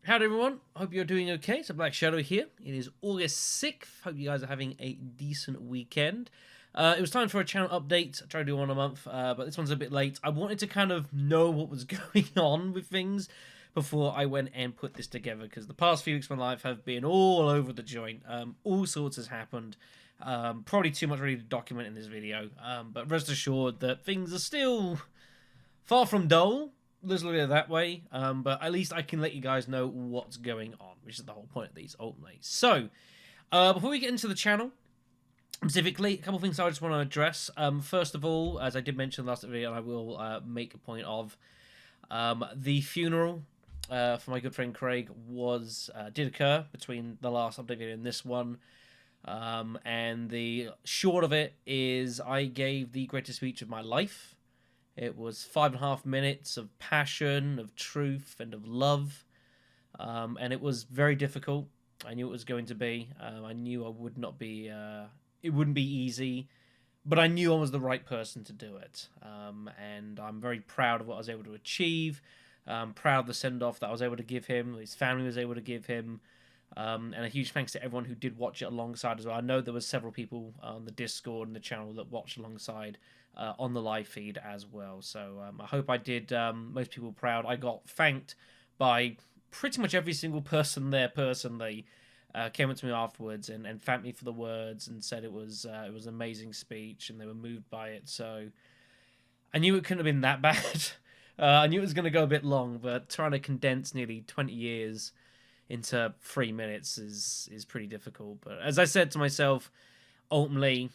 Howdy everyone, hope you're doing okay. It's Black Shadow here. It is August 6th. Hope you guys are having a decent weekend. It was time for a channel update. I try to do one a month, but this one's a bit late. I wanted to kind of know what was going on with things before I went and put this together, because the past few weeks of my life have been all over the joint. All sorts has happened. Probably too much really to document in this video, but rest assured that things are still far from dull. Let's look at it that way, but at least I can let you guys know what's going on, which is the whole point of these ultimately. So, before we get into the channel, specifically, a couple of things I just want to address. First of all, as I did mention in the last video, and I will make a point of, the funeral for my good friend Craig did occur between the last update video and this one. And the short of it is I gave the greatest speech of my life. It was 5.5 minutes of passion, of truth, and of love. And it was very difficult. I knew it was going to be. I knew I would not be... it wouldn't be easy. But I knew I was the right person to do it. And I'm very proud of what I was able to achieve. I'm proud of the send-off that I was able to give him. His family was able to give him. And a huge thanks to everyone who did watch it alongside as well. I know there was several people on the Discord and the channel that watched alongside on the live feed as well. So I hope I did most people proud. I got thanked by pretty much every single person there personally. Came up to me afterwards and thanked me for the words and said it was an amazing speech and they were moved by it. So I knew it couldn't have been that bad. I knew it was going to go a bit long, but trying to condense nearly 20 years into 3 minutes is pretty difficult. But as I said to myself, ultimately,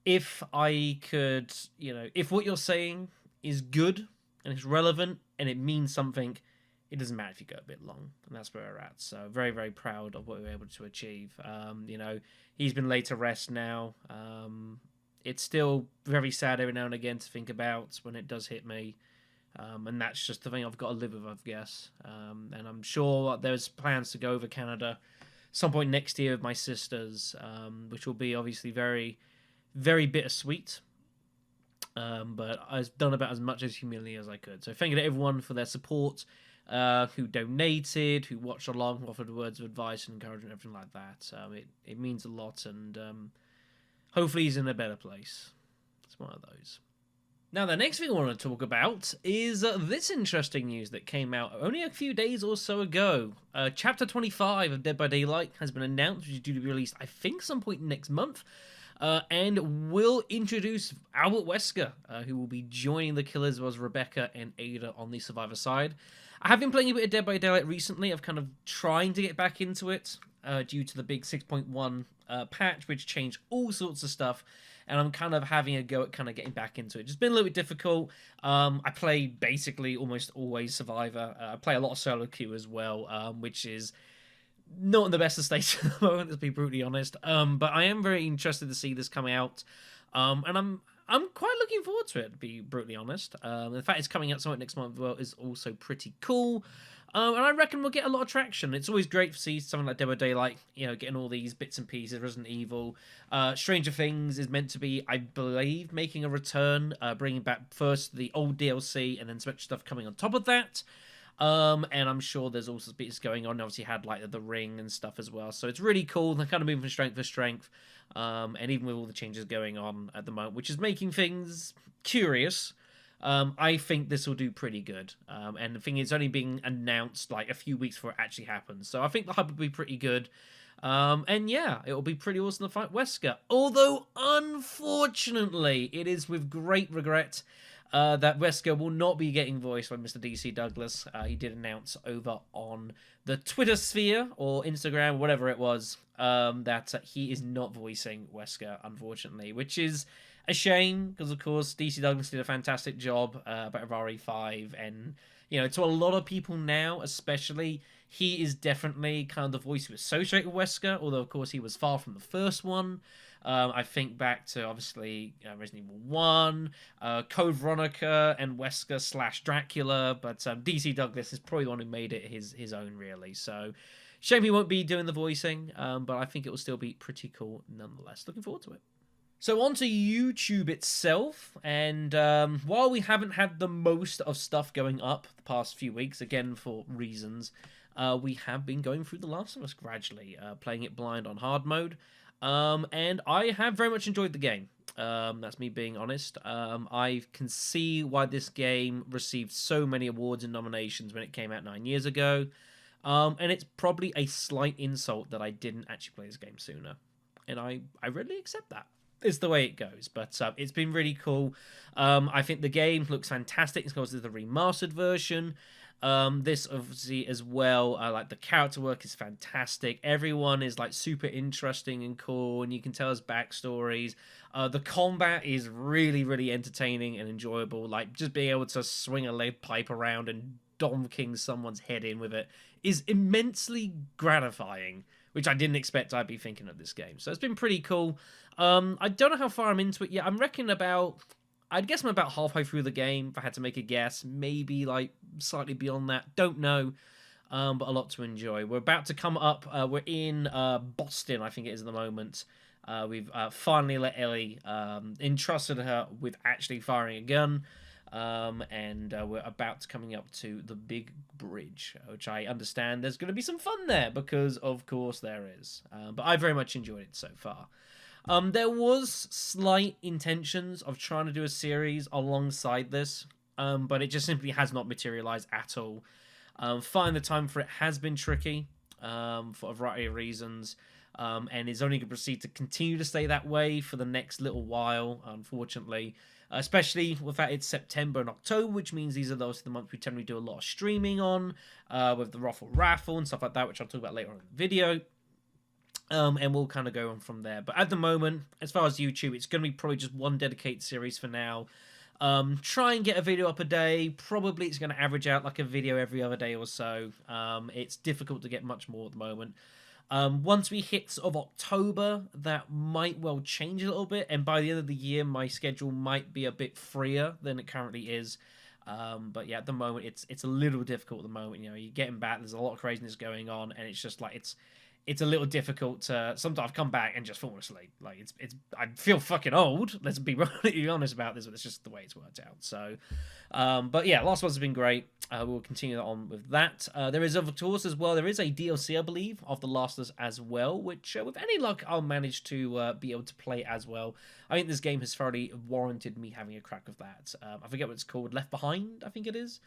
if I could, if what you're saying is good and it's relevant and it means something, it doesn't matter if you go a bit long, and that's where we're at. So very, very proud of what we were able to achieve. He's been laid to rest now. It's still very sad every now and again to think about when it does hit me. And that's just the thing I've got to live with, I guess. And I'm sure there's plans to go over Canada some point next year with my sisters, which will be obviously very, very bittersweet. But I've done about as much as humility as I could. So thank you to everyone for their support, who donated, who watched along, who offered words of advice and encouragement, everything like that. It means a lot, and hopefully he's in a better place. It's one of those. Now, the next thing I want to talk about is this interesting news that came out only a few days or so ago. Chapter 25 of Dead by Daylight has been announced, which is due to be released, I think, some point next month, and will introduce Albert Wesker, who will be joining the killers as well as Rebecca and Ada on the Survivor side. I have been playing a bit of Dead by Daylight recently. I've kind of trying to get back into it due to the big 6.1 patch, which changed all sorts of stuff. And I'm kind of having a go at kind of getting back into it. It's been a little bit difficult. I play basically almost always Survivor. I play a lot of solo queue as well, which is not in the best of states at the moment, to be brutally honest. But I am very interested to see this coming out. And I'm quite looking forward to it, to be brutally honest. The fact it's coming out somewhere next month as well is also pretty cool. And I reckon we'll get a lot of traction. It's always great to see something like Dead by Daylight, getting all these bits and pieces. Resident Evil, Stranger Things is meant to be, I believe, making a return, bringing back first the old DLC and then some extra stuff coming on top of that. And I'm sure there's also bits going on. Obviously, had like the Ring and stuff as well. So it's really cool. They're kind of moving from strength to strength. And even with all the changes going on at the moment, which is making things curious. I think this will do pretty good. And the thing is, it's only being announced like a few weeks before it actually happens. So I think the hype will be pretty good. And yeah, it will be pretty awesome to fight Wesker. Although, unfortunately, it is with great regret that Wesker will not be getting voiced by Mr. DC Douglas. He did announce over on the Twitter sphere or Instagram, whatever it was, that he is not voicing Wesker, unfortunately, which is a shame, because of course DC Douglas did a fantastic job about RE5, and to a lot of people now especially, he is definitely kind of the voice who associated with Wesker, although of course he was far from the first one. I think back to obviously Resident Evil 1, Code Veronica, and Wesker / Dracula, but DC Douglas is probably the one who made it his own, really. So shame he won't be doing the voicing, but I think it will still be pretty cool nonetheless. Looking forward to it. So on to YouTube itself, and while we haven't had the most of stuff going up the past few weeks, again for reasons, we have been going through The Last of Us gradually, playing it blind on hard mode, and I have very much enjoyed the game. That's me being honest. I can see why this game received so many awards and nominations when it came out 9 years ago, and it's probably a slight insult that I didn't actually play this game sooner, and I readily accept that. It's the way it goes, but it's been really cool. I think the game looks fantastic. It's the remastered version. This obviously as well, like the character work is fantastic. Everyone is like super interesting and cool, and you can tell us backstories. The combat is really, really entertaining and enjoyable. Like just being able to swing a lead pipe around and donking someone's head in with it is immensely gratifying, which I didn't expect I'd be thinking of this game. So it's been pretty cool. I don't know how far I'm into it yet. I'd guess I'm about halfway through the game, if I had to make a guess. Maybe, like, slightly beyond that. Don't know, but a lot to enjoy. We're about to come up. We're in Boston, I think it is at the moment. We've finally let Ellie, entrusted her with actually firing a gun. And we're about to coming up to the big bridge, which I understand there's going to be some fun there, because of course there is. But I very much enjoyed it so far. There was slight intentions of trying to do a series alongside this, but it just simply has not materialized at all. Finding the time for it has been tricky, for a variety of reasons, and is only going to proceed to continue to stay that way for the next little while, unfortunately. Especially with that it's September and October, which means these are those the months we tend to do a lot of streaming on, with the ROFL Raffle and stuff like that, which I'll talk about later on in the video. And we'll kind of go on from there. But at the moment, as far as YouTube, it's going to be probably just one dedicated series for now. Try and get a video up a day. Probably it's going to average out like a video every other day or so. It's difficult to get much more at the moment. Once we hit sort of October, that might well change a little bit. And by the end of the year, my schedule might be a bit freer than it currently is. But yeah, at the moment, it's a little difficult at the moment. You know, you're getting back. There's a lot of craziness going on. And it's just like, it's a little difficult to sometimes come back and just fall asleep. Like it's I feel fucking old. Let's be really honest about this, but it's just the way it's worked out. So, but yeah, Last of Us has been great. We'll continue on with that. There is, of course, as well. There is a DLC, I believe, of The Last of Us as well, which with any luck I'll manage to be able to play as well. I think this game has thoroughly warranted me having a crack of that. I forget what it's called. Left Behind, I think it is.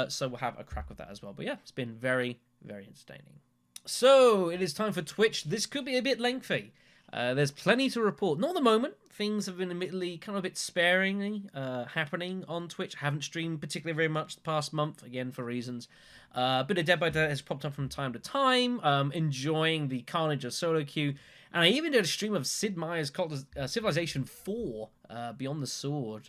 So we'll have a crack with that as well. But yeah, it's been very, very entertaining. So, it is time for Twitch. This could be a bit lengthy. There's plenty to report. Not at the moment. Things have been admittedly kind of a bit sparingly happening on Twitch. I haven't streamed particularly very much the past month, again, for reasons. A bit of Dead by Daylight has popped up from time to time. Enjoying the carnage of solo queue. And I even did a stream of Sid Meier's Civilization 4, Beyond the Sword,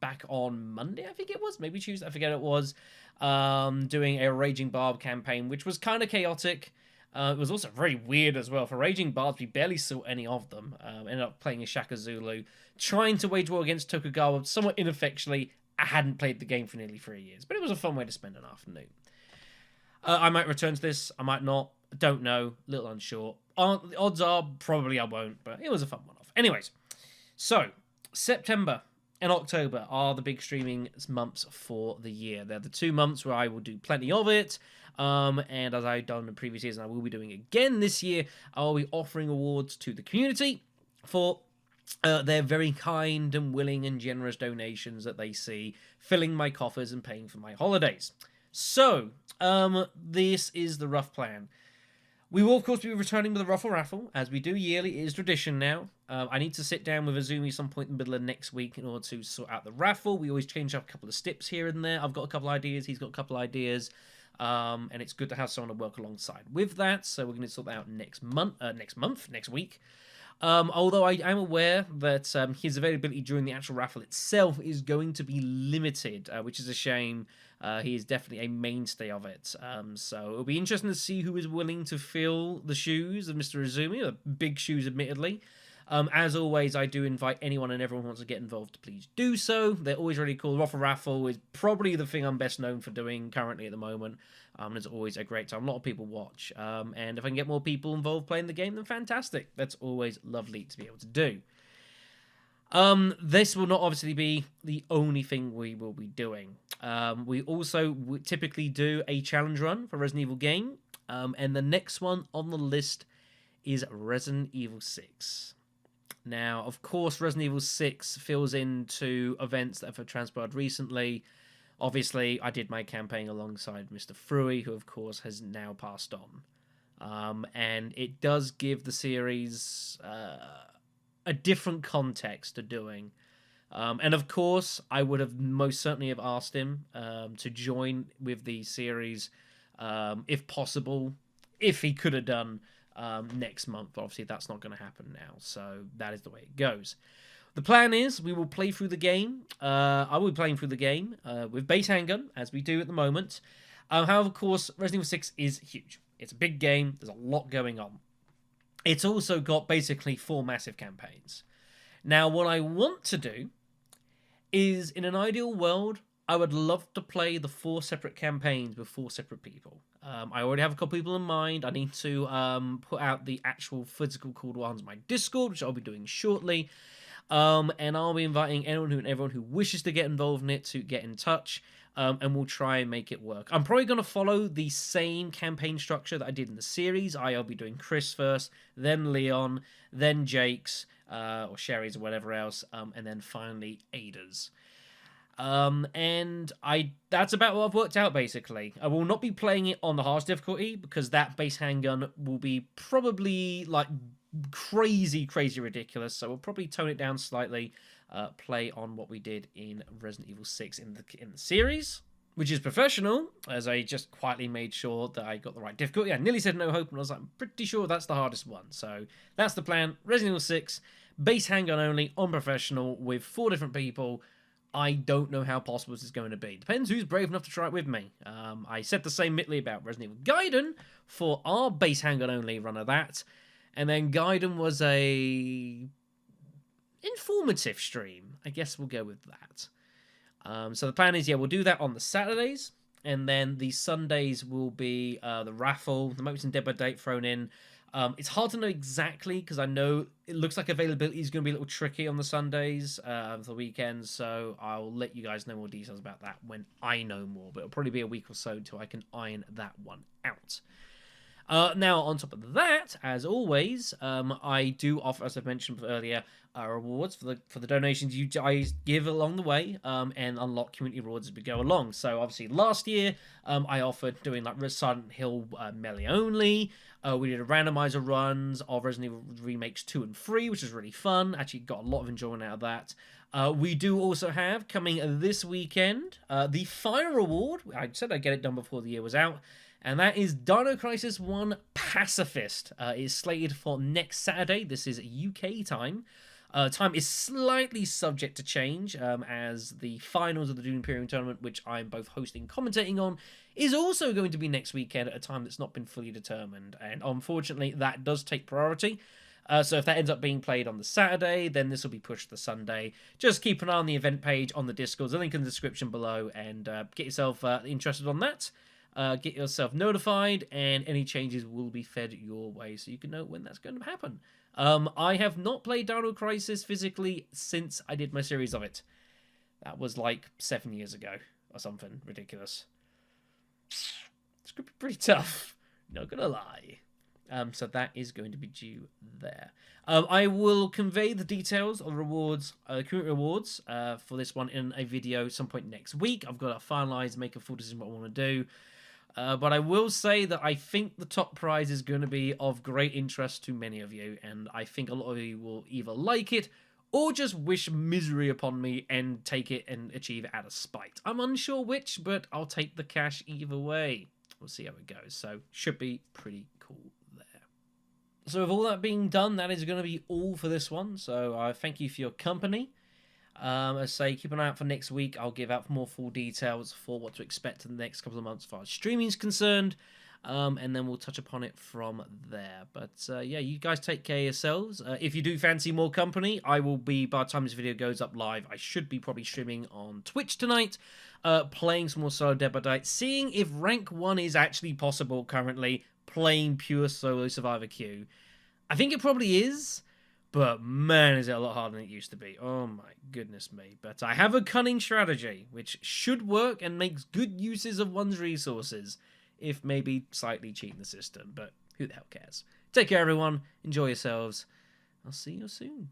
back on Monday, I think it was. Maybe Tuesday, I forget it was. Doing a Raging Barb campaign, which was kind of chaotic. It was also very weird as well. For Raging Barbs, we barely saw any of them. Ended up playing a Shaka Zulu, trying to wage war against Tokugawa somewhat ineffectually. I hadn't played the game for nearly 3 years, but it was a fun way to spend an afternoon. I might return to this, I might not. Don't know, a little unsure. The odds are probably I won't, but it was a fun one-off. Anyways, so September and October are the big streaming months for the year. They're the 2 months where I will do plenty of it. And as I've done in previous years, and I will be doing again this year, I will be offering awards to the community for their very kind and willing and generous donations that they see, filling my coffers and paying for my holidays. So, this is the rough plan. We will, of course, be returning with the ROFL Raffle, as we do yearly. It is tradition now. I need to sit down with Azumi some point in the middle of next week in order to sort out the raffle. We always change up a couple of steps here and there. I've got a couple of ideas. He's got a couple of ideas. And it's good to have someone to work alongside with that. So we're going to sort that out next week. Although I am aware that his availability during the actual raffle itself is going to be limited, which is a shame. He is definitely a mainstay of it. So it'll be interesting to see who is willing to fill the shoes of Mr. Izumi, big shoes admittedly. As always, I do invite anyone and everyone who wants to get involved to please do so. They're always really cool. ROFL Raffle is probably the thing I'm best known for doing currently at the moment. It's always a great time. A lot of people watch. And if I can get more people involved playing the game, then fantastic. That's always lovely to be able to do. This will not obviously be the only thing we will be doing. We also typically do a challenge run for Resident Evil game, and the next one on the list is Resident Evil 6. Now, of course, Resident Evil 6 fills into events that have transpired recently. Obviously, I did my campaign alongside Mr. Frewey, who, of course, has now passed on. And it does give the series a different context to doing. And of course, I would have most certainly have asked him to join with the series, if possible, if he could have done next month. But obviously, that's not going to happen now. So that is the way it goes. The plan is we will play through the game. I will be playing through the game with base handgun, as we do at the moment. However, of course, Resident Evil 6 is huge. It's a big game. There's a lot going on. It's also got basically 4 massive campaigns. Now, what I want to do is, in an ideal world, I would love to play the 4 separate campaigns with 4 separate people. I already have a couple people in mind. I need to put out the actual physical call to arms on my Discord, which I'll be doing shortly. And I'll be inviting everyone who wishes to get involved in it to get in touch. And we'll try and make it work. I'm probably going to follow the same campaign structure that I did in the series. I'll be doing Chris first, then Leon, then Jake's, or Sherry's, or whatever else, and then finally Ada's. And that's about what I've worked out, basically. I will not be playing it on the hardest difficulty, because that base handgun will be probably, like, crazy ridiculous, so we'll probably tone it down slightly, play on what we did in Resident Evil 6 in the series, which is professional, as I just quietly made sure that I got the right difficulty. I nearly said no hope, and I was like, I'm pretty sure that's the hardest one. So that's the plan. Resident Evil 6, base handgun only, on professional, with 4 different people. I don't know how possible this is going to be. Depends who's brave enough to try it with me. I said the same Mittley about Resident Evil Gaiden for our base handgun only run of that. And then Gaiden was a informative stream. I guess we'll go with that. So the plan is, we'll do that on the Saturdays. And then the Sundays will be the raffle. There might be some Dead by Date thrown in. It's hard to know exactly, because I know it looks like availability is going to be a little tricky on the Sundays, for the weekends. So I'll let you guys know more details about that when I know more. But it'll probably be a week or so until I can iron that one out. Now, on top of that, as always, I do offer, as I've mentioned earlier, rewards for the donations you guys give along the way, and unlock community rewards as we go along. So, obviously, last year, I offered doing like Silent Hill melee only. We did a randomizer runs of Resident Evil Remakes 2 and 3, which was really fun. Actually, got a lot of enjoyment out of that. We do also have, coming this weekend, the final reward. I said I'd get it done before the year was out. And that is Dino Crisis 1 Pacifist. It is slated for next Saturday. This is UK time. Time is slightly subject to change, as the finals of the Dune Imperium tournament, which I'm both hosting and commentating on, is also going to be next weekend at a time that's not been fully determined. And unfortunately, that does take priority. So if that ends up being played on the Saturday, then this will be pushed to the Sunday. Just keep an eye on the event page on the Discord. There's a link in the description below, and get yourself interested on that. Get yourself notified, and any changes will be fed your way so you can know when that's going to happen. I have not played Dino Crisis physically since I did my series of it. That was like 7 years ago or something ridiculous. It's going to be pretty tough, not gonna lie. So that is going to be due there. I will convey the details of rewards, current rewards, for this one in a video some point next week. I've got to finalise, make a full decision what I want to do. But I will say that I think the top prize is going to be of great interest to many of you, and I think a lot of you will either like it or just wish misery upon me and take it and achieve it out of spite. I'm unsure which, but I'll take the cash either way. We'll see how it goes. So, should be pretty cool there. So, with all that being done, that is going to be all for this one. So, I thank you for your company. As I say, keep an eye out for next week. I'll give out more full details for what to expect in the next couple of months as far as streaming is concerned, and then we'll touch upon it from there. But you guys take care of yourselves. If you do fancy more company, I will be, by the time this video goes up live, I should be probably streaming on Twitch tonight, playing some more solo Dead by Daylight, seeing if rank 1 is actually possible currently, playing pure solo Survivor Queue. I think it probably is. But man, is it a lot harder than it used to be. Oh my goodness me. But I have a cunning strategy, which should work and makes good uses of one's resources, if maybe slightly cheating the system. But who the hell cares? Take care, everyone. Enjoy yourselves. I'll see you soon.